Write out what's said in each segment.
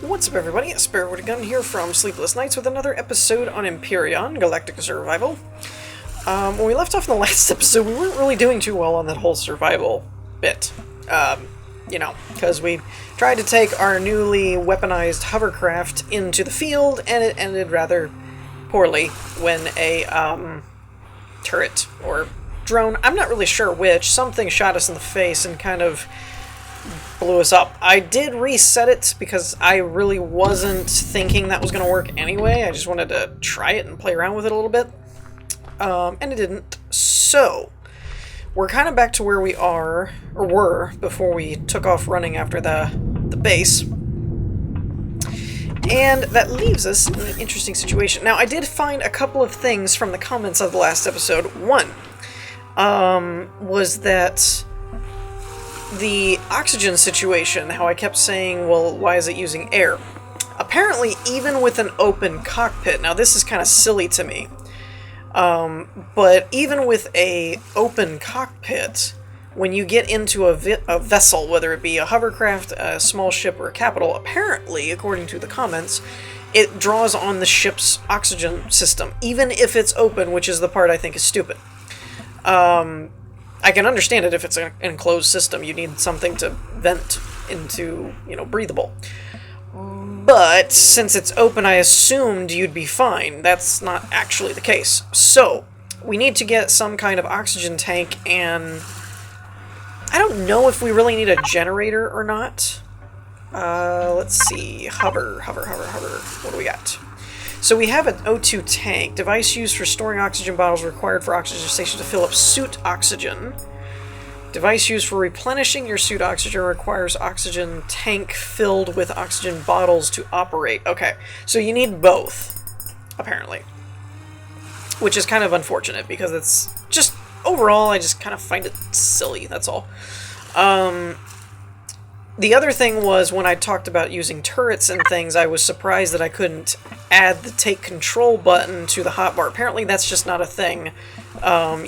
What's up, everybody? Sparrow with a Gun here from Sleepless Nights with another episode on Empyrion, Galactic Survival. When we left off in the last episode, we weren't really doing too well on that whole survival bit. Because we tried to take our newly weaponized hovercraft into the field, and it ended rather poorly when a turret or drone, I'm not really sure which, something shot us in the face and kind of blew us up. I did reset it because I really wasn't thinking that was going to work anyway. I just wanted to try it and play around with it a little bit. And it didn't. So, we're kind of back to where we are, or were, before we took off running after the base. And that leaves us in an interesting situation. Now, I did find a couple of things from the comments of the last episode. One was that the oxygen situation, how I kept saying, well, why is it using air? Apparently, even with an open cockpit, now this is kind of silly to me, but even with a open cockpit, when you get into a vessel, whether it be a hovercraft, a small ship, or a capital, apparently, according to the comments, it draws on the ship's oxygen system, even if it's open, which is the part I think is stupid. I can understand it if it's an enclosed system. You need something to vent into, breathable. But since it's open, I assumed you'd be fine. That's not actually the case. So, we need to get some kind of oxygen tank, and I don't know if we really need a generator or not. Let's see. Hover. What do we got? So we have an O2 tank, device used for storing oxygen bottles required for oxygen station to fill up suit oxygen. Device used for replenishing your suit oxygen requires oxygen tank filled with oxygen bottles to operate. Okay, so you need both, apparently. Which is kind of unfortunate because it's just, overall, I just kind of find it silly, that's all. The other thing was, when I talked about using turrets and things, I was surprised that I couldn't add the take control button to the hotbar. Apparently that's just not a thing.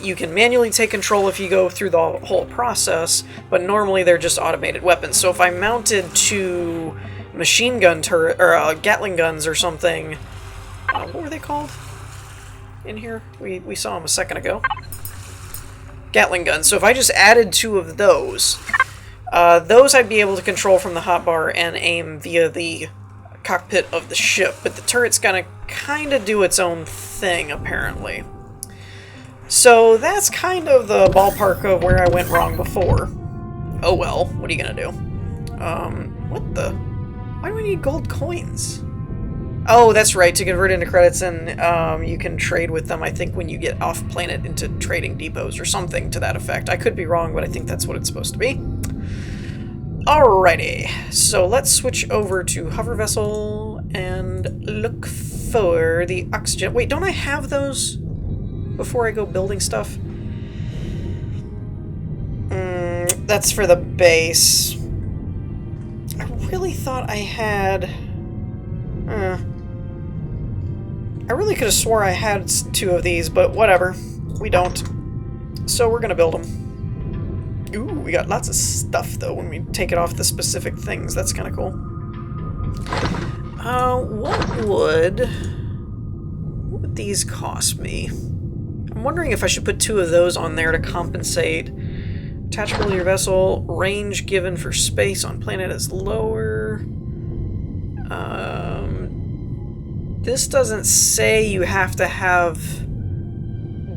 You can manually take control if you go through the whole process, but normally they're just automated weapons. So if I mounted two machine gun turret, or Gatling guns or something, what were they called in here? We saw them a second ago. Gatling guns. So if I just added two of those I'd be able to control from the hotbar and aim via the cockpit of the ship, but the turret's gonna kind of do its own thing, apparently. So that's kind of the ballpark of where I went wrong before. Oh well, what are you gonna do? What the? Why do we need gold coins? Oh, that's right, to convert into credits, and you can trade with them, I think, when you get off-planet into trading depots or something to that effect. I could be wrong, but I think that's what it's supposed to be. Alrighty, so let's switch over to hover vessel and look for the oxygen. Wait, don't I have those before I go building stuff? That's for the base. I really thought I had... I really could have swore I had two of these, but whatever. We don't. So we're gonna build them. Ooh, we got lots of stuff, though, when we take it off the specific things. That's kind of cool. What would these cost me? I'm wondering if I should put two of those on there to compensate. Attachable to your vessel. Range given for space on planet is lower. This doesn't say you have to have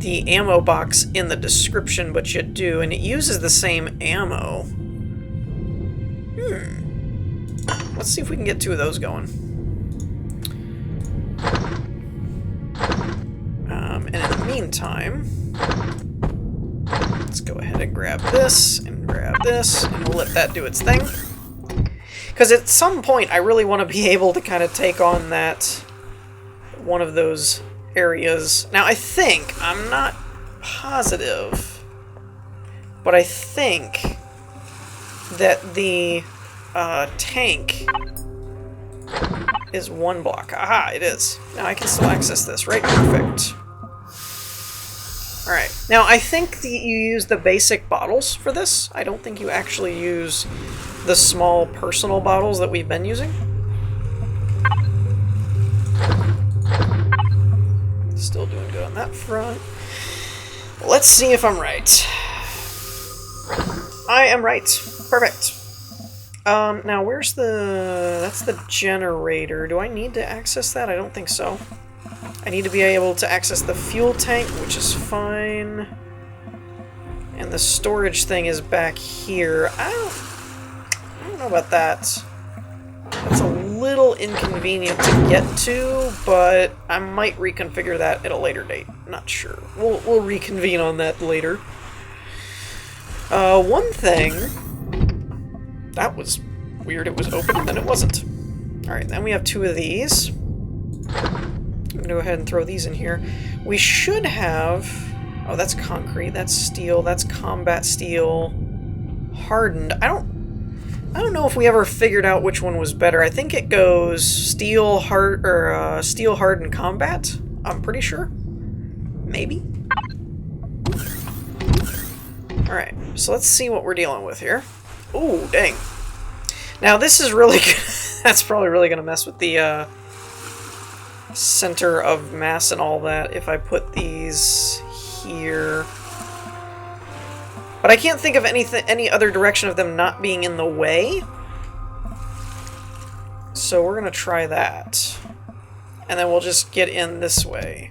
the ammo box in the description, but you do, and it uses the same ammo. Let's see if we can get two of those going. And in the meantime, let's go ahead and grab this, and we'll let that do its thing. Because at some point, I really want to be able to kind of take on that, one of those areas. Now, I think, I'm not positive, but I think that the tank is one block. Aha, it is. Now I can still access this, right? Perfect. Alright, now I think you use the basic bottles for this. I don't think you actually use the small personal bottles that we've been using. Still doing good on that front. Let's see if I'm right. I am right. Perfect. Now where's the... That's the generator. Do I need to access that? I don't think so. I need to be able to access the fuel tank, which is fine. And the storage thing is back here. I don't know about that. That's a little inconvenient to get to, but I might reconfigure that at a later date. Not sure. We'll reconvene on that later. One thing... That was weird. It was open and then it wasn't. Alright, then we have 2 of these. I'm gonna go ahead and throw these in here. We should have... Oh, that's concrete, that's steel, that's combat steel. Hardened. I don't know if we ever figured out which one was better. I think it goes steel hardened combat. I'm pretty sure. Maybe. Alright, so let's see what we're dealing with here. Ooh, dang. Now this is really that's probably really gonna mess with the center of mass and all that if I put these here. But I can't think of any other direction of them not being in the way. So we're gonna try that. And then we'll just get in this way.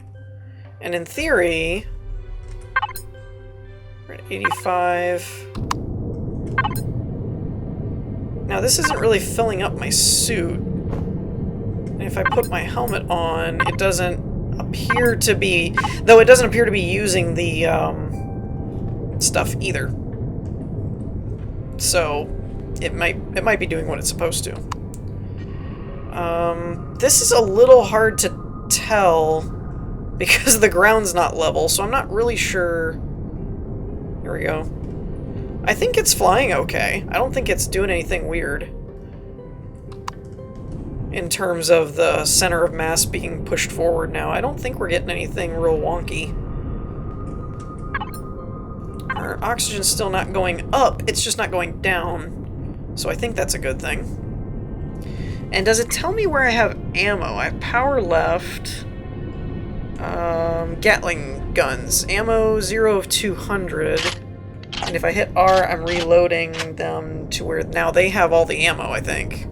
And in theory, we're at 85. Now this isn't really filling up my suit. And if I put my helmet on, it doesn't appear to be... Though it doesn't appear to be using the stuff either. So it might be doing what it's supposed to. This is a little hard to tell because the ground's not level, so I'm not really sure. Here we go. I think it's flying okay. I don't think it's doing anything weird in terms of the center of mass being pushed forward now. I don't think we're getting anything real wonky. Our oxygen's still not going up, it's just not going down. So I think that's a good thing. And does it tell me where I have ammo? I have power left. Gatling guns. Ammo 0 of 200. And if I hit R, I'm reloading them to where now they have all the ammo, I think.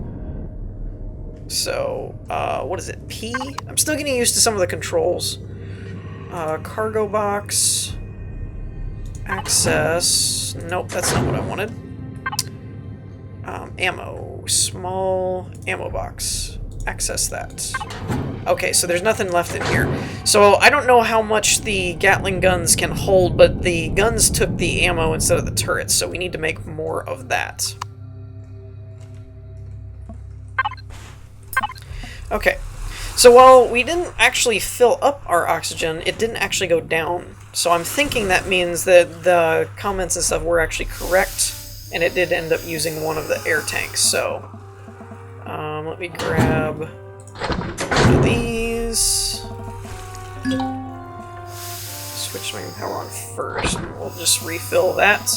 So, what is it? P? I'm still getting used to some of the controls. Cargo box. Access. Nope, that's not what I wanted. Ammo. Small ammo box. Access that. Okay, so there's nothing left in here. So I don't know how much the Gatling guns can hold, but the guns took the ammo instead of the turrets, so we need to make more of that. Okay, so while we didn't actually fill up our oxygen, it didn't actually go down. So I'm thinking that means that the comments and stuff were actually correct, and it did end up using one of the air tanks. So let me grab one of these. Switch my power on first, and we'll just refill that.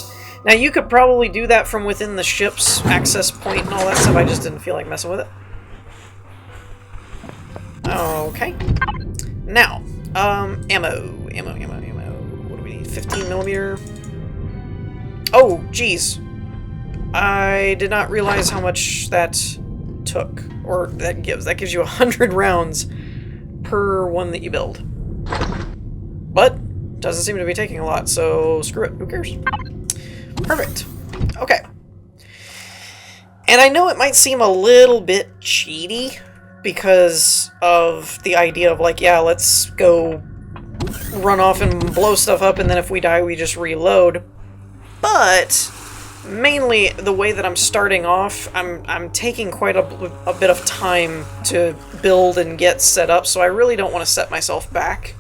Now you could probably do that from within the ship's access point and all that stuff. I just didn't feel like messing with it. Okay. Now, ammo. What do we need? 15 millimeter. Oh, geez. I did not realize how much that took, or that gives. That gives you 100 rounds per one that you build. But doesn't seem to be taking a lot, so screw it. Who cares? Perfect. Okay. And I know it might seem a little bit cheaty because of the idea of like, yeah, let's go run off and blow stuff up, and then if we die, we just reload. But mainly the way that I'm starting off, I'm taking quite a bit of time to build and get set up, so I really don't want to set myself back.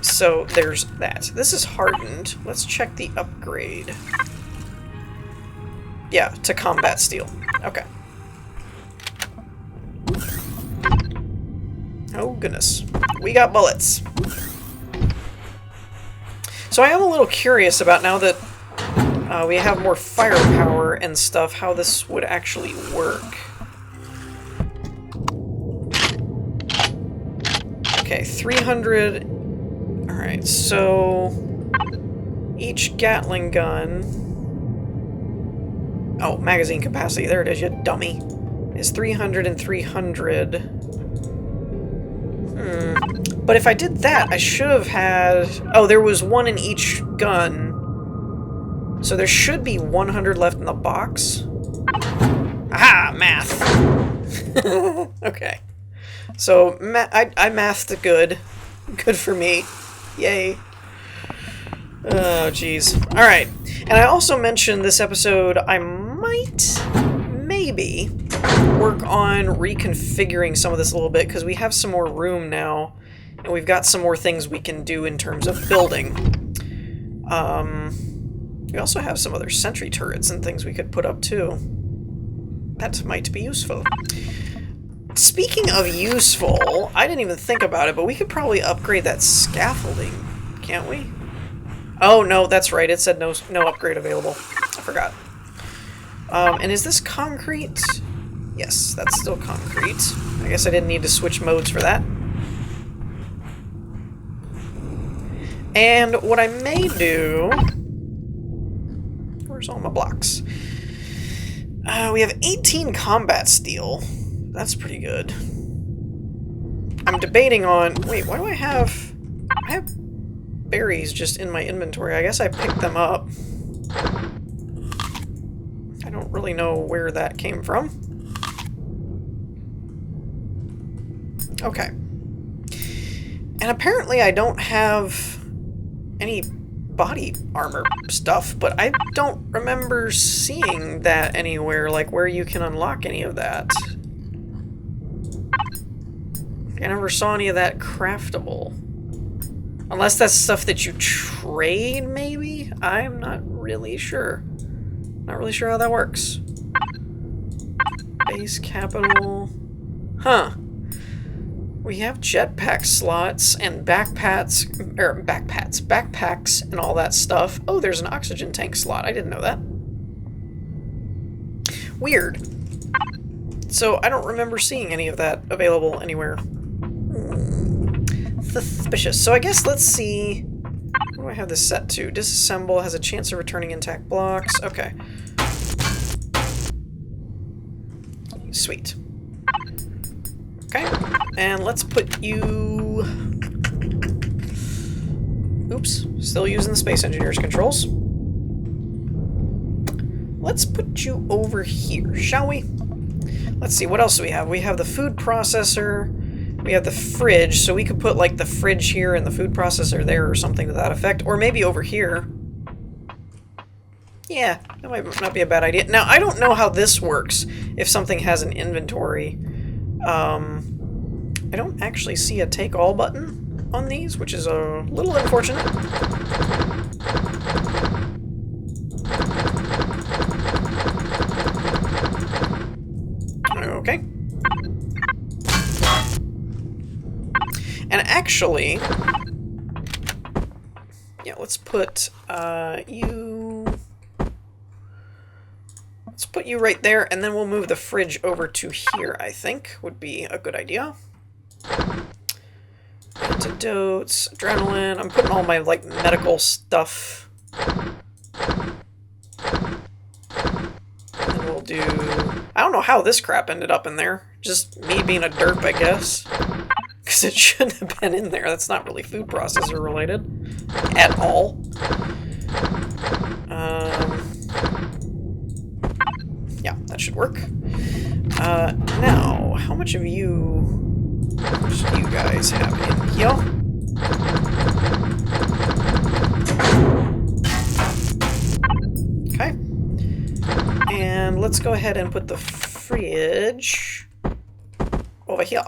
So there's that. This is hardened. Let's check the upgrade. Yeah, to combat steel. Okay. Oh goodness. We got bullets. So I am a little curious about, now that we have more firepower and stuff, how this would actually work. Okay, 300. Alright, so each Gatling gun... Oh, magazine capacity. There it is, you dummy. Is 300 and 300. But if I did that, I should have had... Oh, there was one in each gun. So there should be 100 left in the box. Aha! Math! Okay. So, I mathed good. Good for me. Yay. Oh, jeez. Alright. And I also mentioned this episode I might, maybe, work on reconfiguring some of this a little bit, because we have some more room now, and we've got some more things we can do in terms of building. We also have some other sentry turrets and things we could put up, too. That might be useful. Speaking of useful, I didn't even think about it, but we could probably upgrade that scaffolding, can't we? Oh, no, that's right. It said no upgrade available. I forgot. And is this concrete? Yes, that's still concrete. I guess I didn't need to switch modes for that. And what I may do... Where's all my blocks? We have 18 combat steel. That's pretty good. I'm debating on... Wait, why do I have... I have berries just in my inventory. I guess I picked them up. I don't really know where that came from. Okay. And apparently I don't have any body armor stuff, but I don't remember seeing that anywhere, like where you can unlock any of that. I never saw any of that craftable. Unless that's stuff that you trade, maybe? I'm not really sure. Not really sure how that works. Base capital... Huh. We have jetpack slots and backpacks and all that stuff. Oh, there's an oxygen tank slot. I didn't know that. Weird. So I don't remember seeing any of that available anywhere. Suspicious. So I guess let's see... What do I have this set to? Disassemble has a chance of returning intact blocks. Okay. Sweet. Okay. And let's put you... Oops. Still using the Space Engineer's controls. Let's put you over here, shall we? Let's see, what else do we have? We have the food processor... We have the fridge, so we could put, like, the fridge here and the food processor there or something to that effect. Or maybe over here. Yeah, that might not be a bad idea. Now, I don't know how this works, if something has an inventory. I don't actually see a take all button on these, which is a little unfortunate. Okay. And actually, yeah, let's put you... Let's put you right there, and then we'll move the fridge over to here, I think, would be a good idea. Antidotes, adrenaline, I'm putting all my, like, medical stuff. And we'll do... I don't know how this crap ended up in there. Just me being a derp, I guess. Because it shouldn't have been in there. That's not really food processor related. At all. Yeah, that should work. Now, how much of you... How much do you guys have in here? Okay. And let's go ahead and put the fridge over here.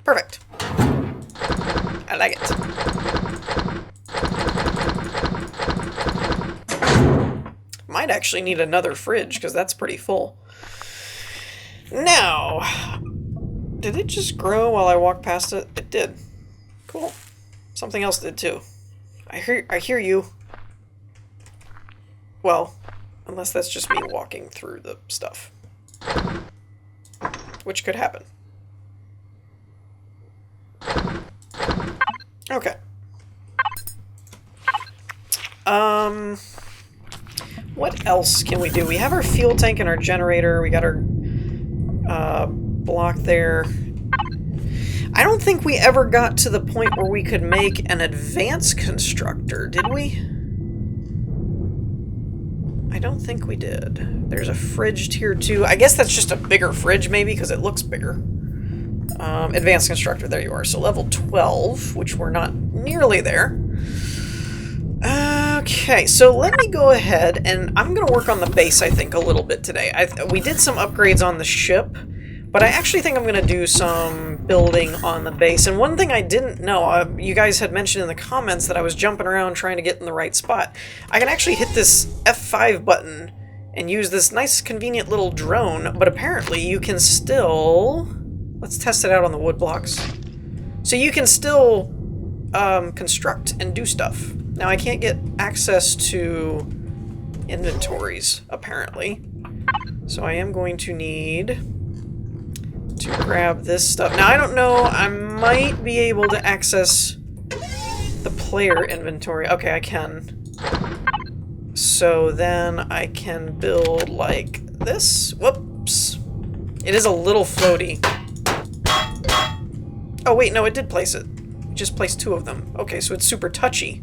Perfect. I like it. Might actually need another fridge, because that's pretty full. Now, did it just grow while I walked past it? It did. Cool. Something else did too. I hear you. Well, unless that's just me walking through the stuff. Which could happen. Okay. What else can we do? We have our fuel tank and our generator. We got our block there. I don't think we ever got to the point where we could make an advanced constructor, did we? I don't think we did. There's a fridge tier 2. I guess that's just a bigger fridge, maybe, because it looks bigger. Advanced constructor, there you are. So level 12, which we're not nearly there. Okay, so let me go ahead, and I'm going to work on the base, I think, a little bit today. We did some upgrades on the ship, but I actually think I'm going to do some building on the base. And one thing I didn't know, you guys had mentioned in the comments that I was jumping around trying to get in the right spot. I can actually hit this F5 button and use this nice, convenient little drone, but apparently you can still... Let's test it out on the wood blocks. So you can still construct and do stuff. Now, I can't get access to inventories, apparently. So I am going to need to grab this stuff. Now, I don't know. I might be able to access the player inventory. Okay, I can. So then I can build like this. Whoops. It is a little floaty. Oh, wait, no, it did place it. It just placed 2 of them. Okay, so it's super touchy.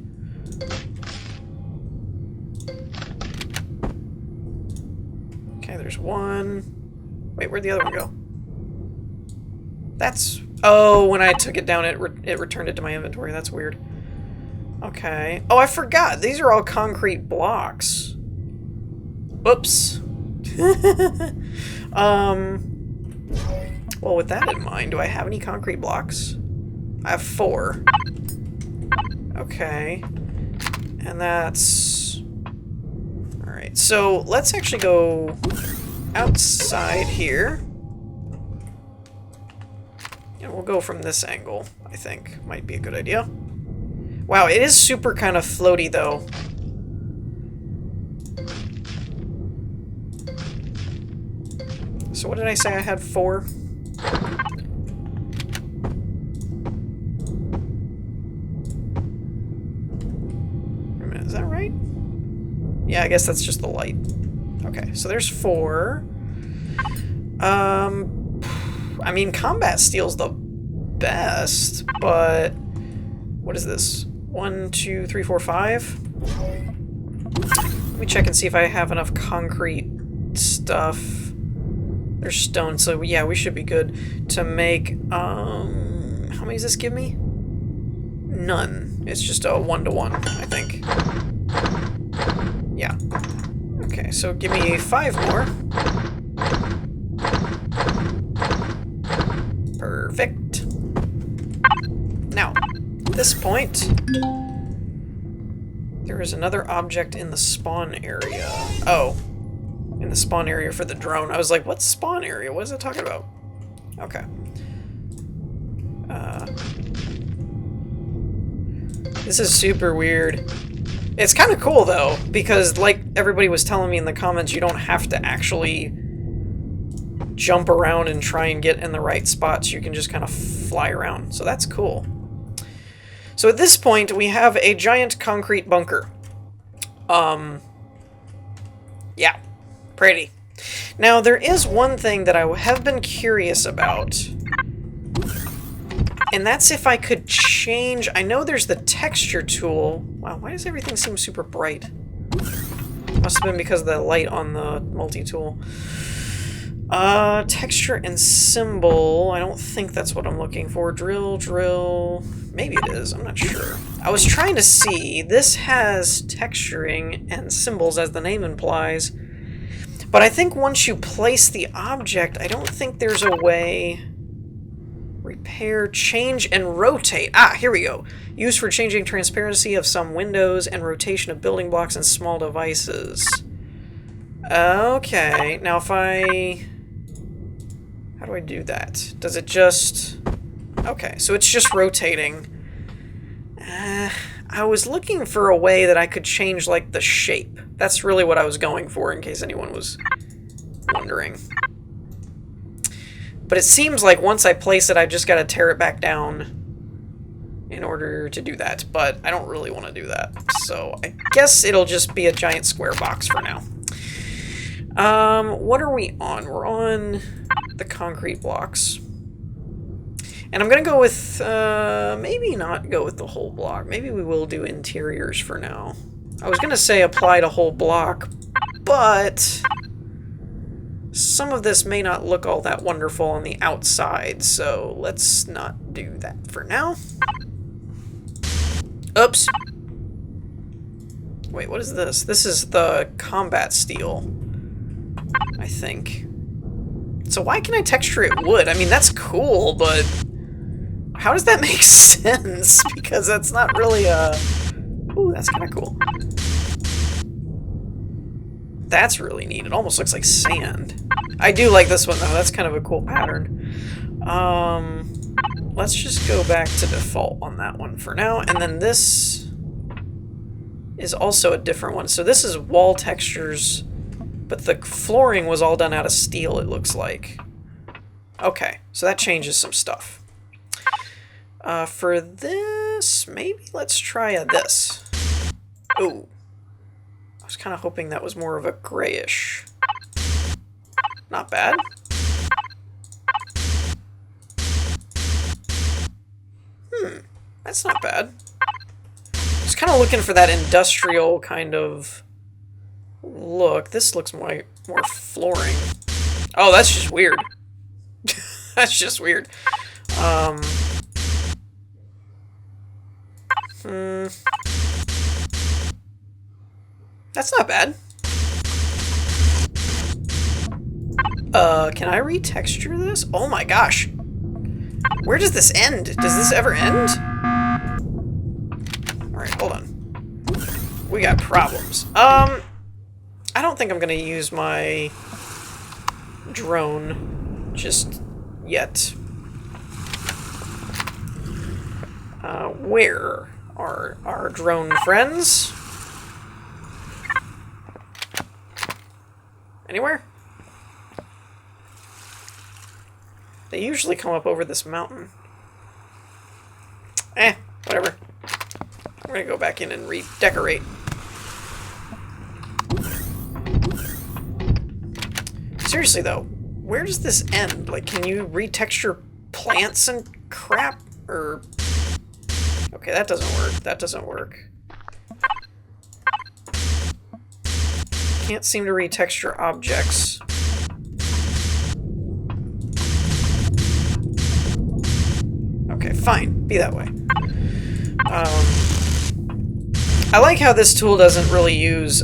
Okay, there's 1. Wait, where'd the other one go? That's... Oh, when I took it down, it returned it to my inventory. That's weird. Okay. Oh, I forgot. These are all concrete blocks. Oops. Well, with that in mind, do I have any concrete blocks? I have 4. Okay. And that's... Alright, so let's actually go outside here. And we'll go from this angle, I think. Might be a good idea. Wow, it is super kind of floaty, though. So what did I say I had 4? Is that right? Yeah, I guess that's just the light. Okay, so there's 4. I mean, combat steel's the best, but what is this? 1, 2, 3, 4, 5? Let me check and see if I have enough concrete stuff. There's stone, so yeah, we should be good to make, how many does this give me? None. It's just a 1-to-1, I think. Yeah. Okay, so give me 5 more. Perfect. Now, at this point, there is another object in the spawn area. Oh. In the spawn area for the drone. I was like, what's spawn area? What is it talking about? Okay. This is super weird. It's kind of cool, though, because like everybody was telling me in the comments, you don't have to actually jump around and try and get in the right spots. You can just kind of fly around. So that's cool. So at this point, we have a giant concrete bunker. Yeah. Pretty. Now, there is one thing that I have been curious about, and that's if I could change... I know there's the texture tool. Wow, why does everything seem super bright? Must have been because of the light on the multi-tool. Texture and symbol. I don't think that's what I'm looking for. Drill. Maybe it is. I'm not sure. I was trying to see. This has texturing and symbols, as the name implies. But I think once you place the object, I don't think there's a way... Repair, change, and rotate. Ah, here we go. Used for changing transparency of some windows and rotation of building blocks and small devices. Okay, now if I... How do I do that? Does it just... Okay, so it's just rotating. I was looking for a way that I could change, like, the shape. That's really what I was going for, in case anyone was wondering. But it seems like once I place it, I just gotta tear it back down in order to do that, but I don't really want to do that. So I guess it'll just be a giant square box for now. What are we on? We're on the concrete blocks. And I'm going to go with, maybe not go with the whole block. Maybe we will do interiors for now. I was going to say apply to whole block, but some of this may not look all that wonderful on the outside, so let's not do that for now. Oops. Wait, what is this? This is the combat steel, I think. So why can I texture it wood? I mean, that's cool, but how does that make sense? Because that's not really a... Ooh, that's kind of cool. That's really neat. It almost looks like sand. I do like this one, though. That's kind of a cool pattern. Let's just go back to default on that one for now. And then this is also a different one. So this is wall textures, but the flooring was all done out of steel, it looks like. Okay, so that changes some stuff. For this, maybe let's try this. Ooh. I was kind of hoping that was more of a grayish. Not bad. That's not bad. I was kind of looking for that industrial kind of look. This looks more flooring. Oh, that's just weird. That's just weird. That's not bad. Can I retexture this? Oh my gosh. Where does this end? Does this ever end? Alright, hold on. We got problems. I don't think I'm gonna use my drone just yet. Where are our drone friends? Anywhere? They usually come up over this mountain. Whatever. I'm gonna go back in and redecorate. Seriously though, where does this end? Like, can you retexture plants and crap? Or... Okay, that doesn't work. That doesn't work. Can't seem to retexture objects. Okay, fine. Be that way. I like how this tool doesn't really use,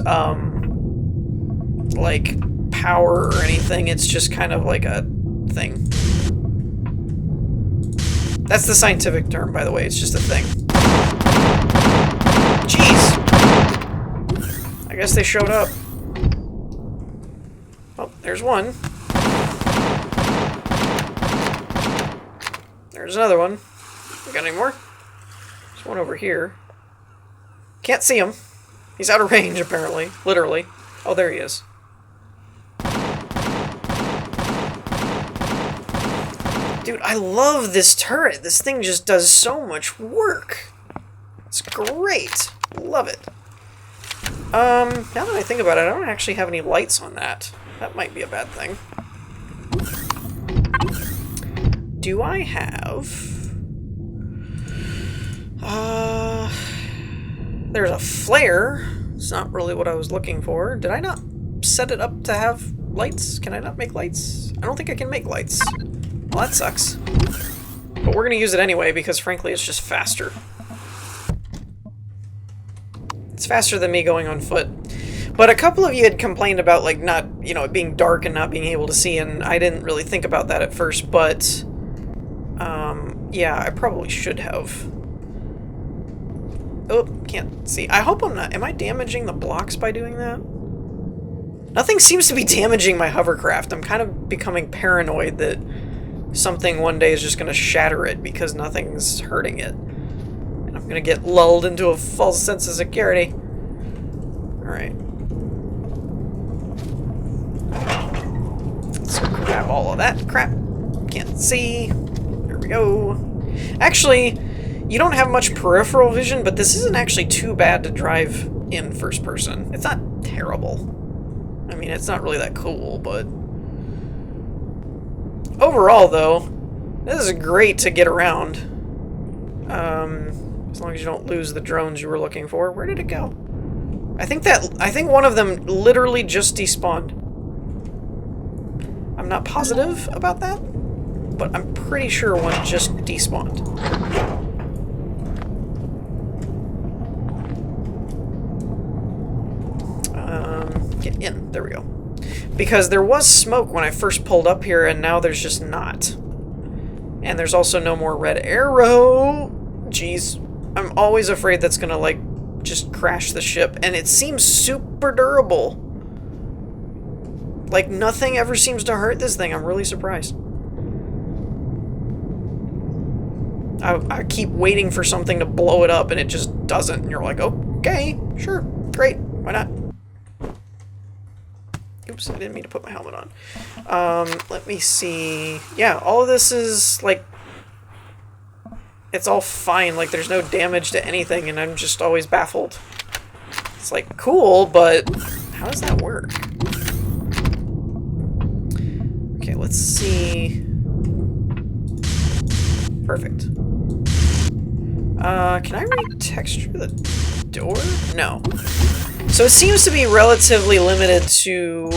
like, power or anything. It's just kind of like a thing. That's the scientific term, by the way. It's just a thing. Jeez! I guess they showed up. Oh, there's one. There's another one. We got any more? There's one over here. Can't see him. He's out of range, apparently. Literally. Oh, there he is. Dude, I love this turret. This thing just does so much work. It's great. Love it. Now that I think about it, I don't actually have any lights on that. That might be a bad thing. Do I have... There's a flare. It's not really what I was looking for. Did I not set it up to have lights? Can I not make lights? I don't think I can make lights. Well, that sucks. But we're gonna use it anyway because, frankly, it's just faster. It's faster than me going on foot. But a couple of you had complained about, like, not, you know, it being dark and not being able to see, and I didn't really think about that at first, but... yeah, I probably should have. Oh, can't see. I hope I'm not... Am I damaging the blocks by doing that? Nothing seems to be damaging my hovercraft. I'm kind of becoming paranoid that something one day is just going to shatter it because nothing's hurting it. And I'm going to get lulled into a false sense of security. Alright. Let's grab all of that crap. Can't see. There we go. Actually, You don't have much peripheral vision, but this isn't actually too bad to drive in first person. It's not terrible. I mean, it's not really that cool, but... Overall, though, this is great to get around. As long as you don't lose the drones you were looking for. Where did it go? I think one of them literally just despawned. I'm not positive about that, but I'm pretty sure one just despawned. Get in. There we go. Because there was smoke when I first pulled up here, and now there's just not. And there's also no more red arrow. Jeez. I'm always afraid that's gonna, like, just crash the ship. And it seems super durable. Like, nothing ever seems to hurt this thing. I'm really surprised. I keep waiting for something to blow it up, and it just doesn't. And you're like, okay, sure, great, why not? Oops, I didn't mean to put my helmet on. Let me see. Yeah, all of this is, like, it's all fine. Like, there's no damage to anything, and I'm just always baffled. It's, like, cool, but how does that work? Okay, let's see. Perfect. Can I retexture the door? No. So it seems to be relatively limited to,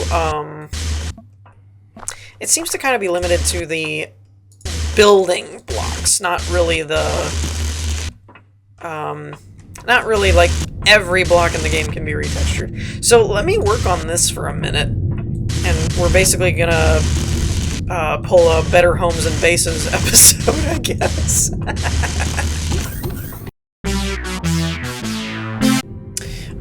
it seems to kind of be limited to the building blocks, not really the, not really like every block in the game can be retextured. So let me work on this for a minute, and we're basically gonna pull a Better Homes and Bases episode, I guess.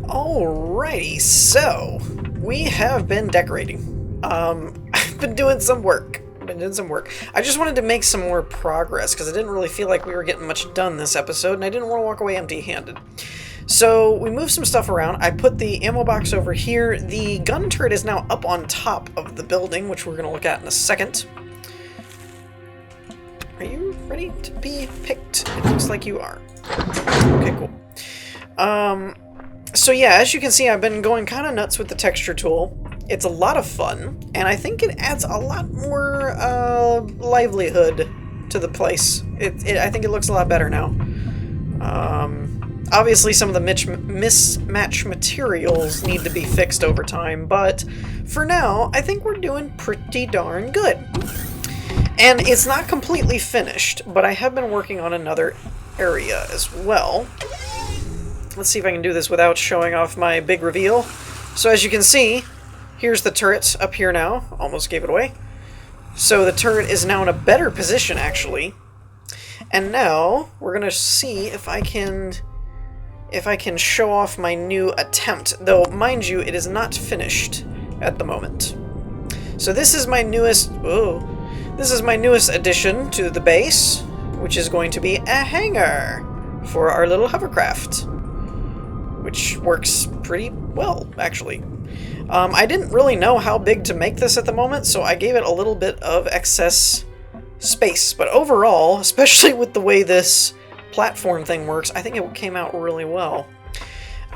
Alrighty, so we have been decorating. I've been doing some work. I just wanted to make some more progress because I didn't really feel like we were getting much done this episode, and I didn't want to walk away empty-handed. So we moved some stuff around. I put the ammo box over here. The gun turret is now up on top of the building, which we're going to look at in a second. Are you ready to be picked? It looks like you are. Okay, cool. So yeah, as you can see, I've been going kind of nuts with the texture tool. It's a lot of fun, and I think it adds a lot more livelihood to the place. I think it looks a lot better now. Obviously, some of the mismatch materials need to be fixed over time, but for now, I think we're doing pretty darn good. And it's not completely finished, but I have been working on another area as well. Let's see if I can do this without showing off my big reveal. So as you can see, here's the turret up here now. Almost gave it away. So the turret is now in a better position, actually. And now we're gonna see if I can show off my new attempt. Though, mind you, it is not finished at the moment. So this is my newest addition to the base, which is going to be a hangar for our little hovercraft, which works pretty well, actually. I didn't really know how big to make this at the moment, so I gave it a little bit of excess space. But overall, especially with the way this platform thing works, I think it came out really well.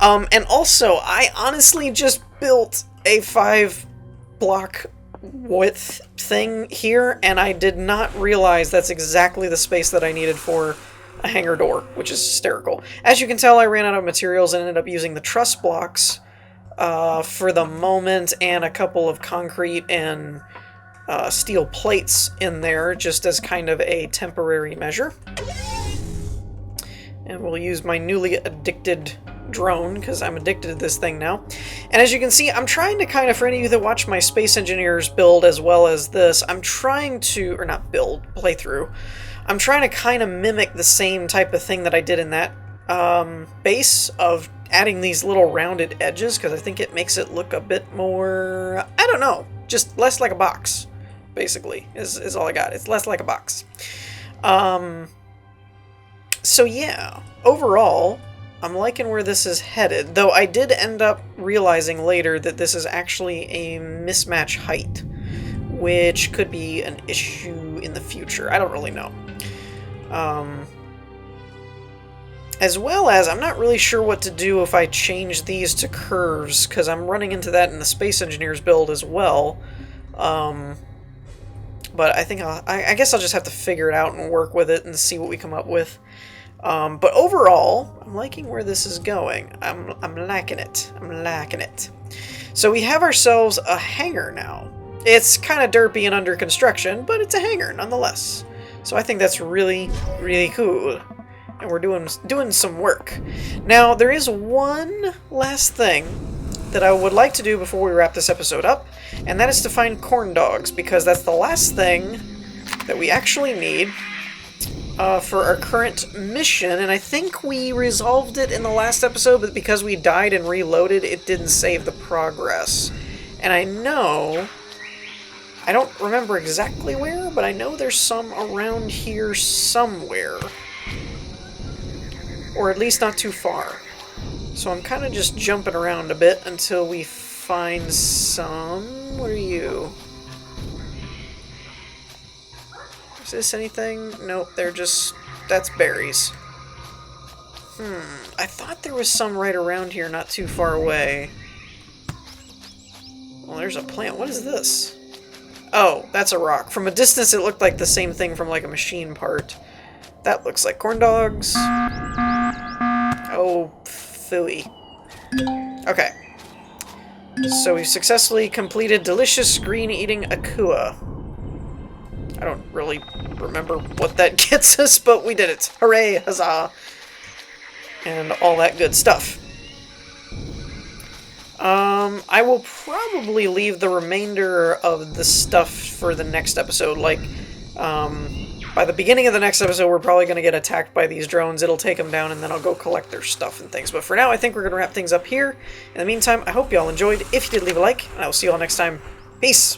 And also, I honestly just built a 5-block width thing here, and I did not realize that's exactly the space that I needed for a hangar door, which is hysterical. As you can tell, I ran out of materials and ended up using the truss blocks for the moment, and a couple of concrete and steel plates in there just as kind of a temporary measure. And we'll use my newly addicted drone, because I'm addicted to this thing now. And as you can see, I'm trying to kind of, for any of you that watch my Space Engineers build as well as this, I'm trying to, or not build, playthrough, I'm trying to kind of mimic the same type of thing that I did in that base of adding these little rounded edges, because I think it makes it look a bit more, I don't know, just less like a box, basically, is all I got. It's less like a box. So yeah, overall, I'm liking where this is headed, though I did end up realizing later that this is actually a mismatch height, which could be an issue in the future. I don't really know. As well as, I'm not really sure what to do if I change these to curves, because I'm running into that in the Space Engineers build as well. But I think I guess I'll just have to figure it out and work with it and see what we come up with. But overall, I'm liking where this is going. I'm liking it. I'm liking it. So we have ourselves a hangar now. It's kind of derpy and under construction, but it's a hangar nonetheless. So I think that's really, really cool. And we're doing some work. Now, there is one last thing that I would like to do before we wrap this episode up, and that is to find corn dogs, because that's the last thing that we actually need for our current mission, and I think we resolved it in the last episode, but because we died and reloaded, it didn't save the progress. And I don't remember exactly where, but I know there's some around here somewhere. Or at least not too far. So I'm kind of just jumping around a bit until we find some... What are you? Is this anything? Nope, they're just... That's berries. I thought there was some right around here not too far away. Well, there's a plant. What is this? Oh, that's a rock. From a distance it looked like the same thing from like a machine part. That looks like corn dogs. Oh, phooey. Okay. So we've successfully completed delicious green eating akua. I don't really remember what that gets us, but we did it. Hooray, huzzah. And all that good stuff. I will probably leave the remainder of the stuff for the next episode. Like, by the beginning of the next episode, we're probably going to get attacked by these drones. It'll take them down, and then I'll go collect their stuff and things. But for now, I think we're going to wrap things up here. In the meantime, I hope you all enjoyed. If you did, leave a like, and I will see you all next time. Peace!